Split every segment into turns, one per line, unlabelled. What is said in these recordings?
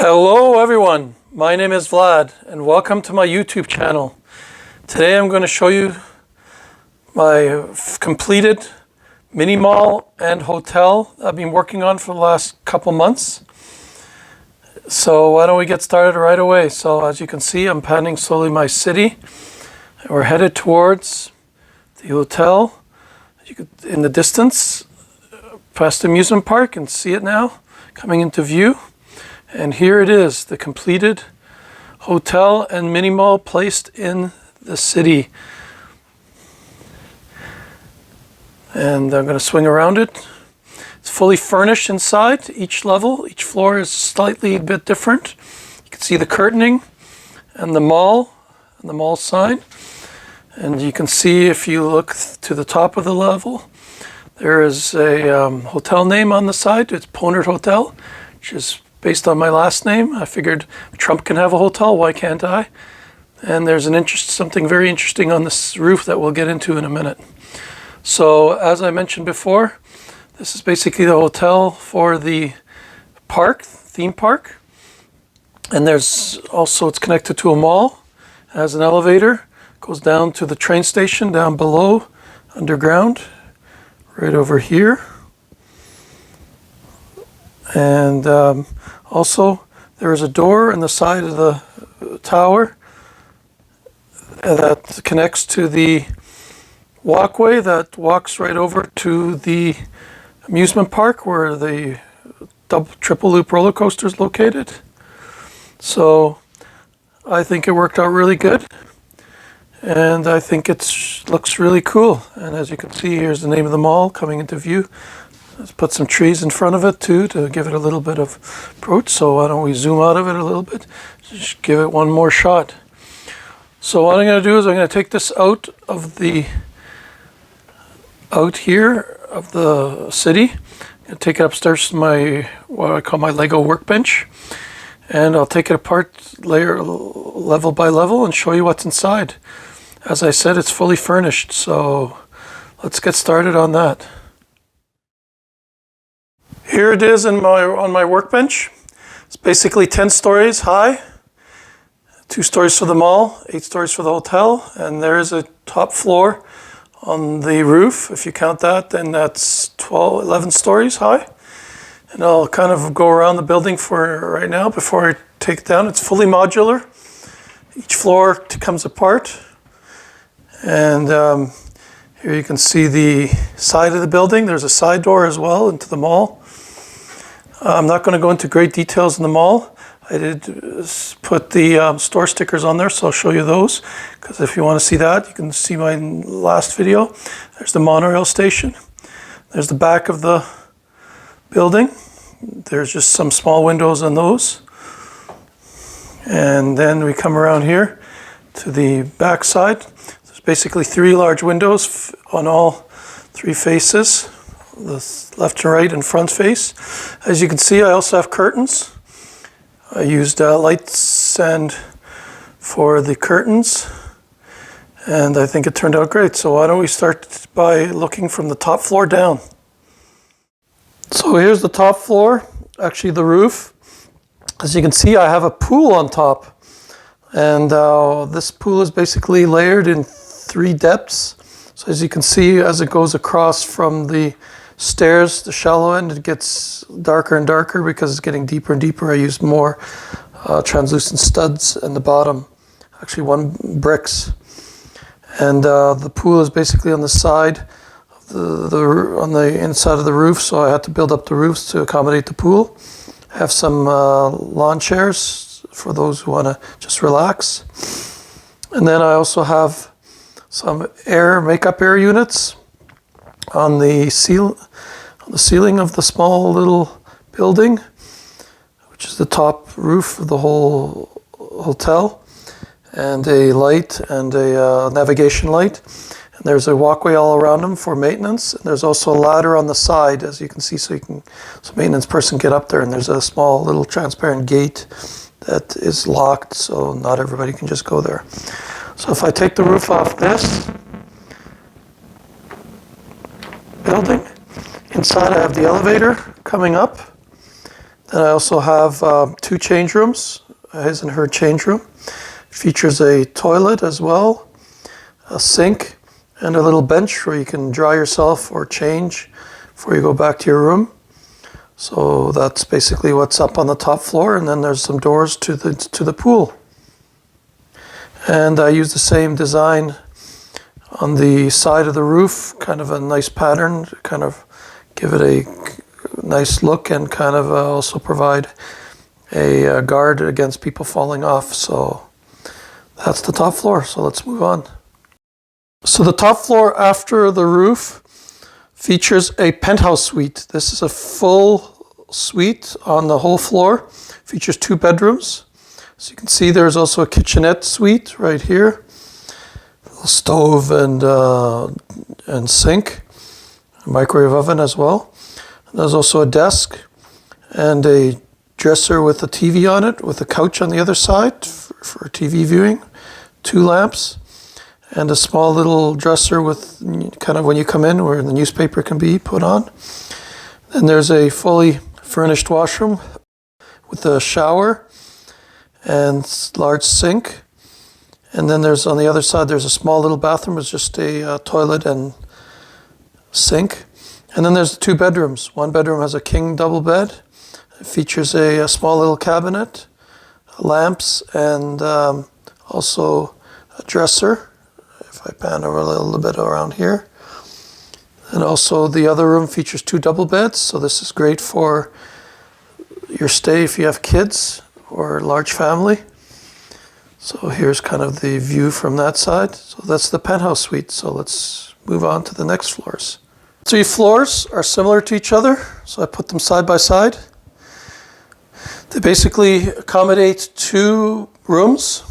Hello everyone, my name is Vlad and welcome to my YouTube channel. Today I'm going to show you my completed mini mall and hotel I've been working on for the last couple months. So why don't we get started right away. So as you can see, I'm panning slowly my city. We're headed towards the hotel. You could, in the distance, past the amusement park, and see it now coming into view. And here it is, the completed hotel and mini mall placed in the city. And I'm going to swing around it. It's fully furnished inside. Each level, each floor is slightly a bit different. You can see the curtaining and the mall sign. And you can see if you look to the top of the level, there is a hotel name on the side. It's Ponard Hotel, which is based on my last name. I figured Trump can have a hotel, why can't I? And there's something very interesting on this roof that we'll get into in a minute. So as I mentioned before, this is basically the hotel for the park, theme park. And there's also, it's connected to a mall. It has an elevator, goes down to the train station down below, underground, right over here. And also there is a door in the side of the tower that connects to the walkway that walks right over to the amusement park where the triple loop roller coaster is located. So I think it worked out really good, and I think it looks really cool. And as you can see, here's the name of the mall coming into view. Let's put some trees in front of it too to give it a little bit of approach. So why don't we zoom out of it a little bit? Just give it one more shot. So what I'm going to do is I'm going to take this out here of the city. I'm going to take it upstairs to my, what I call my Lego workbench. And I'll take it apart level by level and show you what's inside. As I said, it's fully furnished. So let's get started on that. Here it is on my workbench. It's basically 10 stories high, 2 stories for the mall, 8 stories for the hotel, and there is a top floor on the roof. If you count that, then that's 11 stories high. And I'll kind of go around the building for right now before I take it down. It's fully modular. Each floor comes apart. And here you can see the side of the building. There's a side door as well into the mall. I'm not going to go into great details in the mall. I did put the store stickers on there, so I'll show you those. Because if you want to see that, you can see my last video. There's the monorail station. There's the back of the building. There's just some small windows on those. And then we come around here to the back side. There's basically 3 large windows on all 3 faces. The left and right and front face. As you can see, I also have curtains. I used lights for the curtains, and I think it turned out great. So why don't we start by looking from the top floor down. So here's the top floor, actually the roof. As you can see, I have a pool on top, and this pool is basically layered in 3 depths. So as you can see, as it goes across from the stairs, the shallow end, it gets darker and darker because it's getting deeper and deeper. I used more translucent studs in the bottom, actually 1 bricks. And the pool is basically on the side, on the inside of the roof, so I had to build up the roofs to accommodate the pool. I have some lawn chairs for those who want to just relax. And then I also have some makeup air units on the ceiling of the small little building, which is the top roof of the whole hotel, and a light and a navigation light. And there's a walkway all around them for maintenance. And there's also a ladder on the side, as you can see, so maintenance person get up there. And there's a small little transparent gate that is locked, so not everybody can just go there. So if I take the roof off this building, inside I have the elevator coming up. Then I also have 2 change rooms, his and her change room. It features a toilet as well, a sink, and a little bench where you can dry yourself or change before you go back to your room. So that's basically what's up on the top floor, and then there's some doors to the pool. And I use the same design on the side of the roof, kind of a nice pattern, kind of give it a nice look, and kind of also provide a guard against people falling off. So that's the top floor. So let's move on. So the top floor after the roof features a penthouse suite. This is a full suite on the whole floor. Features 2 bedrooms. So you can see there's also a kitchenette suite right here. A stove and sink, a microwave oven as well. And there's also a desk and a dresser with a TV on it, with a couch on the other side for TV viewing, 2 lamps, and a small little dresser with kind of when you come in where the newspaper can be put on. Then there's a fully furnished washroom with a shower and large sink. And then there's on the other side, there's a small little bathroom. It's just a toilet and sink. And then there's 2 bedrooms. One bedroom has a king double bed. It features a small little cabinet, lamps, and also a dresser. If I pan over a little bit around here. And also the other room features 2 double beds. So this is great for your stay if you have kids or a large family. So here's kind of the view from that side. So that's the penthouse suite. So let's move on to the next floors. 3 floors are similar to each other. So I put them side by side. They basically accommodate 2 rooms.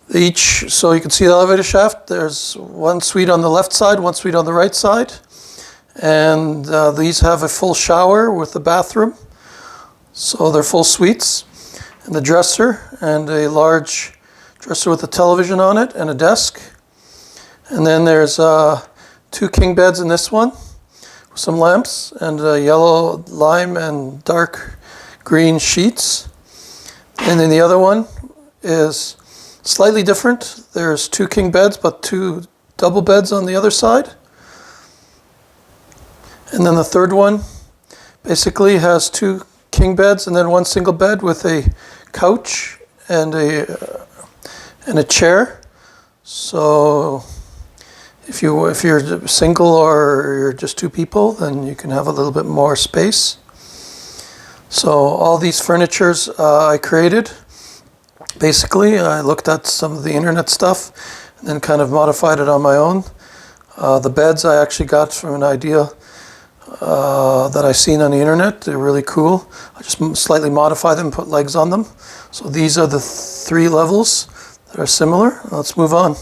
So you can see the elevator shaft. There's 1 suite on the left side, 1 suite on the right side. And these have a full shower with a bathroom. So they're full suites. And the dresser, and a large dresser with a television on it, and a desk. And then there's 2 king beds in this one, with some lamps, and yellow, lime, and dark green sheets. And then the other one is slightly different. There's 2 king beds, but 2 double beds on the other side. And then the third one basically has 2 king beds and then 1 single bed with a couch and a chair. So if you're single or you're just 2 people, then you can have a little bit more space. So all these furnitures I created. Basically, I looked at some of the internet stuff and then kind of modified it on my own. The beds I actually got from an idea that I seen on the internet. They're really cool. I just slightly modify them, put legs on them. So these are the 3 levels that are similar. Let's move on.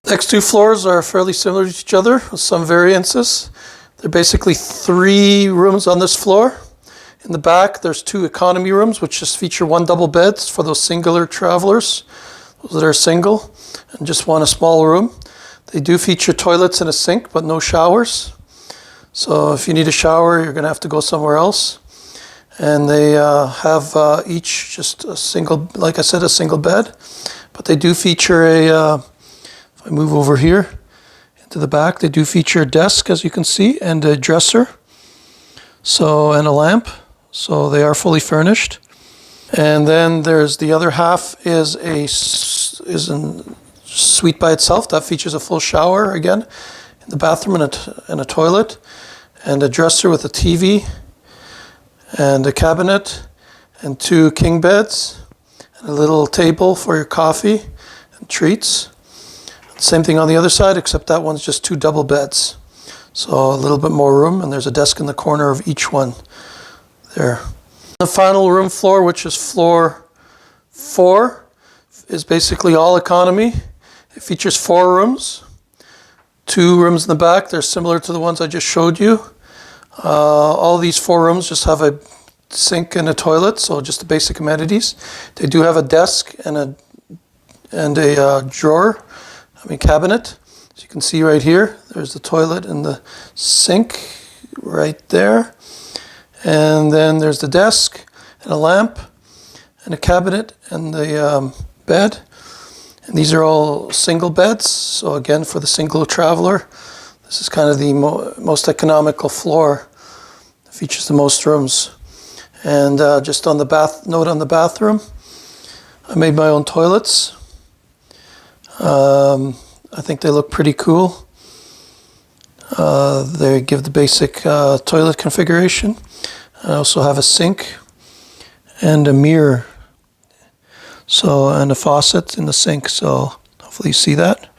Next 2 floors are fairly similar to each other with some variances. They're basically 3 rooms on this floor. In the back, there's 2 economy rooms, which just feature 1 double beds for those singular travelers, those that are single, and just want a small room. They do feature toilets and a sink, but no showers. So if you need a shower, you're going to have to go somewhere else. And they have each just a single, like I said, a single bed. But they do feature if I move over here into the back, they do feature a desk, as you can see, and a dresser. And a lamp. So they are fully furnished. And then there's the other half is a suite by itself. That features a full shower again, in the bathroom and a toilet, and a dresser with a TV, and a cabinet, and 2 king beds, and a little table for your coffee and treats. Same thing on the other side, except that one's just 2 double beds. So a little bit more room, and there's a desk in the corner of each one there. The final room floor, which is floor 4, is basically all economy. It features 4 rooms. 2 rooms in the back. They're similar to the ones I just showed you. All these 4 rooms just have a sink and a toilet, so just the basic amenities. They do have a desk and a cabinet. As you can see right here, there's the toilet and the sink right there. And then there's the desk. and a lamp and a cabinet and the bed. And these are all single beds. So again, for the single traveler, this is kind of the most economical floor. It features the most rooms. And just on the note on the bathroom, I made my own toilets. I think they look pretty cool. They give the basic toilet configuration. I also have a sink and a mirror, and a faucet in the sink. So hopefully you see that.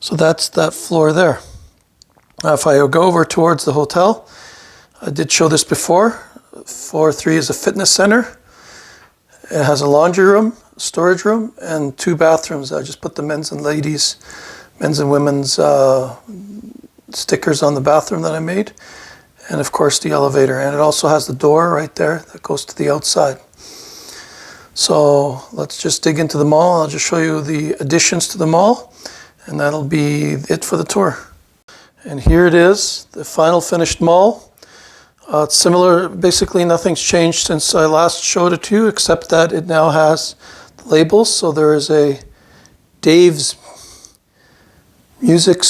So that's that floor there. If I go over towards the hotel, I did show this before. Floor 3 is a fitness center. It has a laundry room, storage room, and 2 bathrooms. I just put the men's and women's stickers on the bathroom that I made, and of course the elevator. And it also has the door right there that goes to the outside. So let's just dig into the mall. I'll just show you the additions to the mall, and that'll be it for the tour. And here it is, the final finished mall. It's similar, basically nothing's changed since I last showed it to you, except that it now has the labels. So there is a Dave's music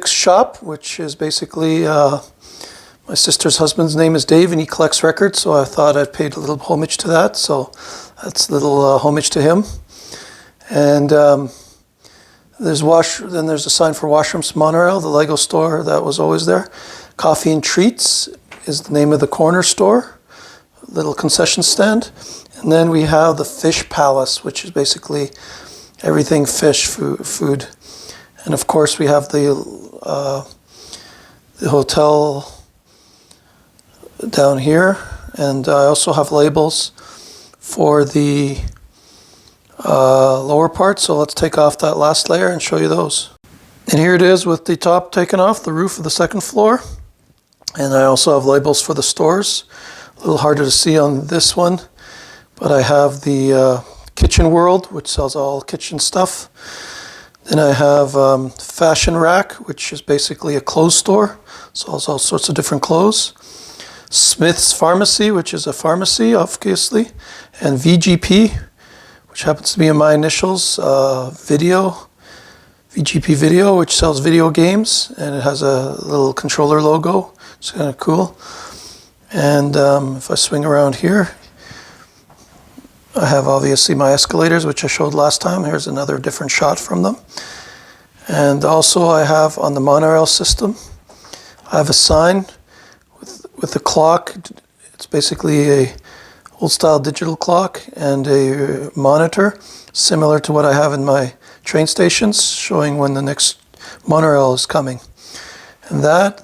shop, which is basically my sister's husband's name is Dave, and he collects records. So I thought I'd paid a little homage to that. So that's a little homage to him. And there's a sign for Washrooms Monorail, the Lego store that was always there. Coffee and Treats is the name of the corner store, little concession stand. And then we have the Fish Palace, which is basically everything fish food. And of course we have the hotel down here. And I also have labels for the lower part. So let's take off that last layer and show you those. And here it is with the top taken off, the roof of the second floor. And I also have labels for the stores. A little harder to see on this one, but I have the Kitchen World, which sells all kitchen stuff. Then I have Fashion Rack, which is basically a clothes store. Sells all sorts of different clothes. Smith's Pharmacy, which is a pharmacy, obviously. And VGP, which happens to be in my initials, VGP Video, which sells video games, and it has a little controller logo. It's kind of cool. And if I swing around here, I have obviously my escalators, which I showed last time. Here's another different shot from them. And also I have on the monorail system, I have a sign with the clock. It's basically a old style digital clock and a monitor, similar to what I have in my train stations, showing when the next monorail is coming. And that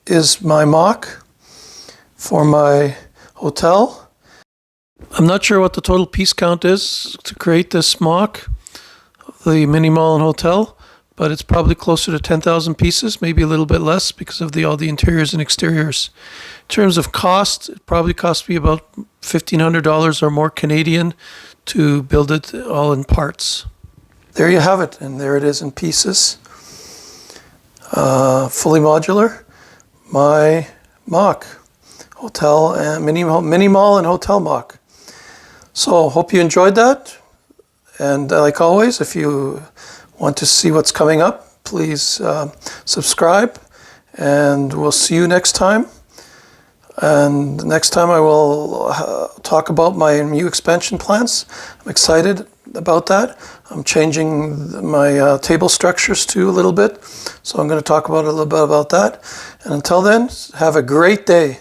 is my MOC for my hotel. I'm not sure what the total piece count is to create this MOC, the mini mall and hotel, but it's probably closer to 10,000 pieces, maybe a little bit less because of all the interiors and exteriors. In terms of cost, it probably cost me about $1,500 or more Canadian to build it all in parts. There you have it, and there it is in pieces. Fully modular. My MOC, hotel and mini mall and hotel MOC. So hope you enjoyed that. And like always, if you want to see what's coming up, please subscribe, and we'll see you next time. And next time I will talk about my new expansion plans. I'm excited about that. I'm changing my table structures too a little bit. So I'm going to talk about a little bit about that. And until then, have a great day.